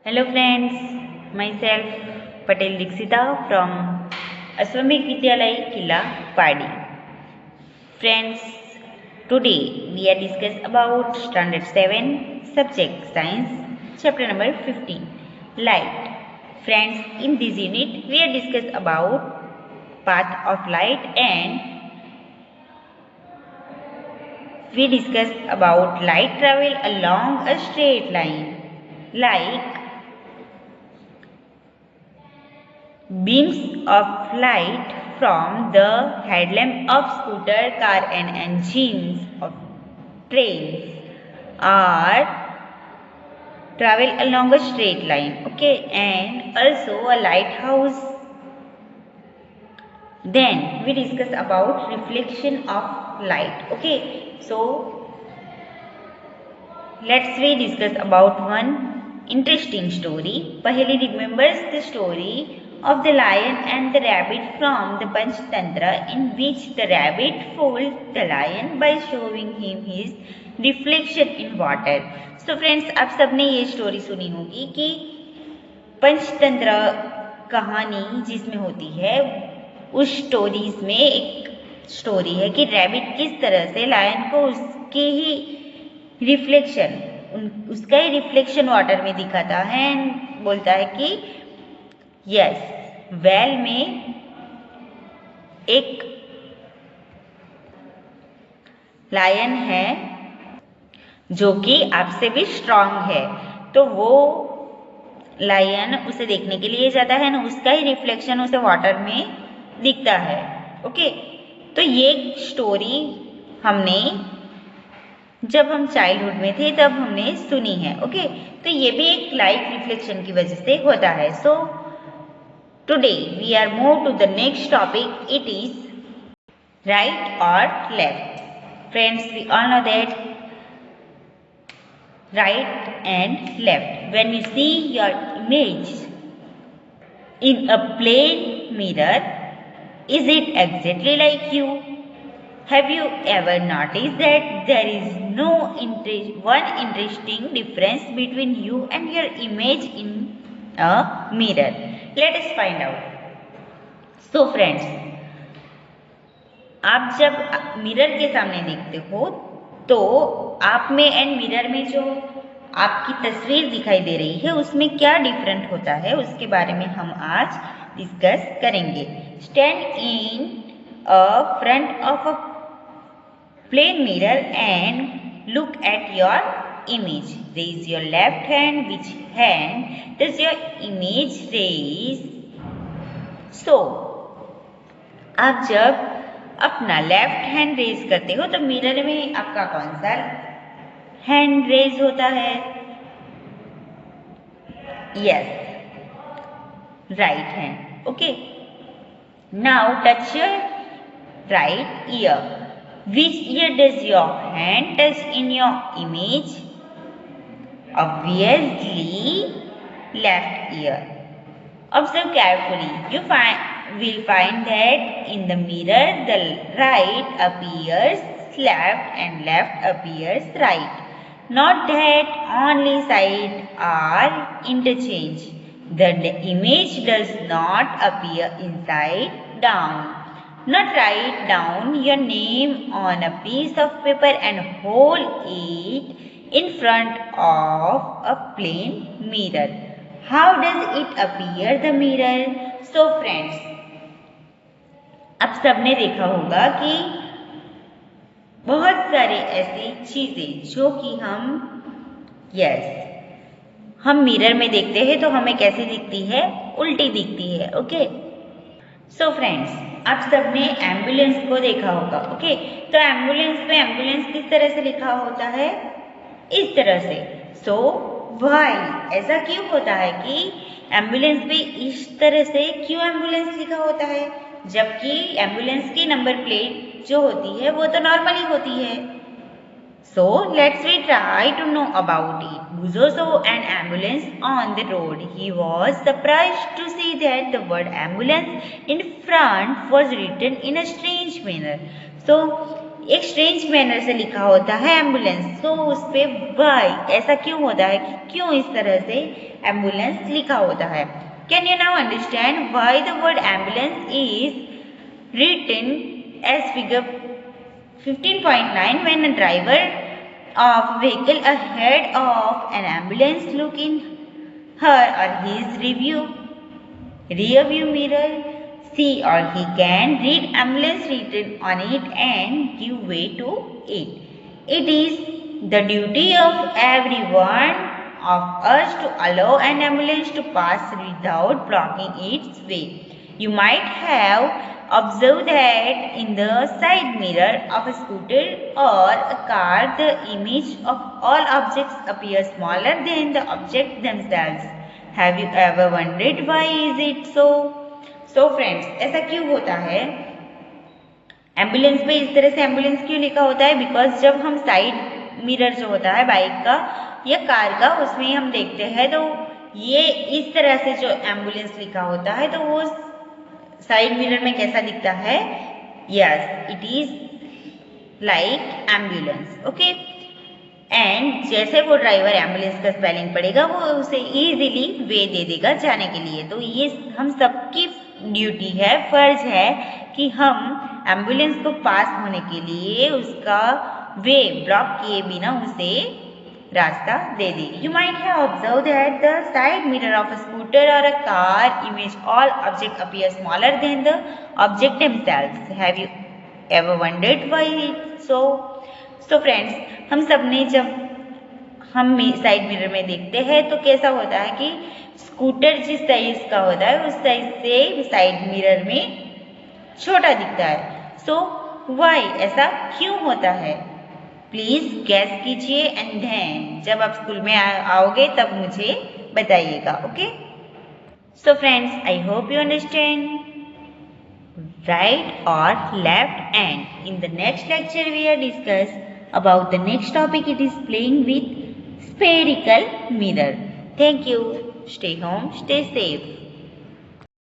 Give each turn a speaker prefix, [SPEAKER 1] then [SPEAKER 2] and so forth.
[SPEAKER 1] Hello friends, myself Patel Dixita from Aswambik Vidyalay Killa Padi. Friends, today we are discuss about standard 7 subject science chapter number 15 light. Friends, in this unit we are discuss about path of light and we discuss about light travel along a straight line like beams of light from the headlamp of scooter, car and engines of trains are travel along a straight line. Okay, and also a lighthouse. Then we discuss about reflection of light. Okay, so let's we discuss about one interesting story. Paheli remembers the story of the lion and the rabbit from the Panchtantra, in which the rabbit fooled the lion by showing him his reflection in water. So friends, आप सबने ये story सुनी होगी कि पंचतंत्र कहानी जिसमें होती है, उस स्टोरीज में एक स्टोरी है कि रैबिट किस तरह से लायन को उसके ही रिफ्लेक्शन उसका ही रिफ्लेक्शन वाटर में दिखाता है एंड बोलता है कि यस वेल में एक लायन है जो कि आपसे भी स्ट्रांग है, तो वो लायन उसे देखने के लिए जाता है ना, उसका ही रिफ्लेक्शन उसे वाटर में दिखता है. ओके, तो ये स्टोरी हमने जब हम चाइल्डहुड में थे तब हमने सुनी है. ओके, तो ये भी एक लाइट रिफ्लेक्शन की वजह से होता है. So today we are move to the next topic. It is right और left. Friends, we all know that right and left. When you see your image in a plane mirror, is it exactly like you? Have you ever noticed that there is no one interesting difference between you and your image in a mirror? Let us find out. So friends, आप जब mirror के सामने देखते हो तो आप में and mirror में जो आपकी तस्वीर दिखाई दे रही है उसमें क्या डिफरेंट होता है, उसके बारे में हम आज डिस्कस करेंगे. Stand in a front of a plain mirror and look at your image. Raise your left hand. Which hand does your image raise? So, आप जब अपना लेफ्ट हैंड रेज करते हो तो मिरर में आपका कौन सा हैंड रेज होता है? Yes, right hand. Okay, now touch your right year. Which ear does your hand touch in your image? Obviously, left ear. Observe carefully. You will find that in the mirror, the right appears left and left appears right. Not that only sides are interchanged. The image does not appear inside down. Not write down your name on a piece of paper and hold it in front of a plain mirror. How does it appear the mirror? So friends, आप सबने देखा होगा कि बहुत सारे ऐसी चीजें जो कि हम मिरर में देखते हैं तो हमें कैसे दिखती है? उल्टी दिखती है. ओके, सो फ्रेंड्स, आप सबने एम्बुलेंस को देखा होगा. ओके, तो एम्बुलेंस में एम्बुलेंस किस तरह से लिखा होता है? इस तरह से. सो व्हाई, ऐसा क्यों होता है कि एम्बुलेंस में इस तरह से क्यों एम्बुलेंस लिखा होता है, जबकि एम्बुलेंस की नंबर प्लेट जो होती है वो तो नॉर्मली होती है. So let's we try to know about it. Buzo saw an ambulance on the road. He was surprised to see that the word ambulance in front was written in a strange manner. So एक strange manner से लिखा होता है ambulance, तो उस पे Y, ऐसा क्यों होता है कि क्यों इस तरह से एम्बुलेंस लिखा होता है। Can you now understand why the word ambulance is written as figure 15.9 when a driver of vehicle ahead of an ambulance look in her or his rear view mirror, see or he can read ambulance written on it and give way to it. It is the duty of everyone of us to allow an ambulance to pass without blocking its way. You might have observed that in the side mirror of a scooter or a car, the image of all objects appears smaller than the objects themselves. Have you ever wondered why is it so? So friends, ऐसा क्यों होता है? Ambulance पे इस तरह से ambulance क्यों लिखा होता है? बिकॉज जब हम साइड मिरर जो होता है बाइक का या कार का, उसमें हम देखते हैं तो ये इस तरह से जो एम्बुलेंस लिखा होता है तो वो साइड मिरर में कैसा दिखता है? Yes, it is like ambulance. Okay, and जैसे वो ड्राइवर एम्बुलेंस का स्पेलिंग पढ़ेगा वो उसे इजीली वे दे देगा जाने के लिए। तो ये हम सबकी ड्यूटी है, फर्ज है कि हम एम्बुलेंस को पास होने के लिए उसका वे ब्लॉक किए बिना उसे रास्ता दे दे। You might have observe that the side mirror of a scooter और a car image all object appear smaller than the object themselves. Have you ever wondered why it's so? So friends, हम सब ने जब हम side mirror में देखते हैं तो कैसा होता है कि स्कूटर जिस साइज का होता है उस साइज से साइड मिरर में छोटा दिखता है। सो व्हाई, ऐसा क्यों होता है? प्लीज गैस कीजिए एंड देन जब आप स्कूल में आओगे तब मुझे बताइएगा। Okay, so friends, I hope you understand right or left, and in the next lecture we are discuss about the next topic. It is playing with spherical mirror. Thank you. Stay home, stay safe.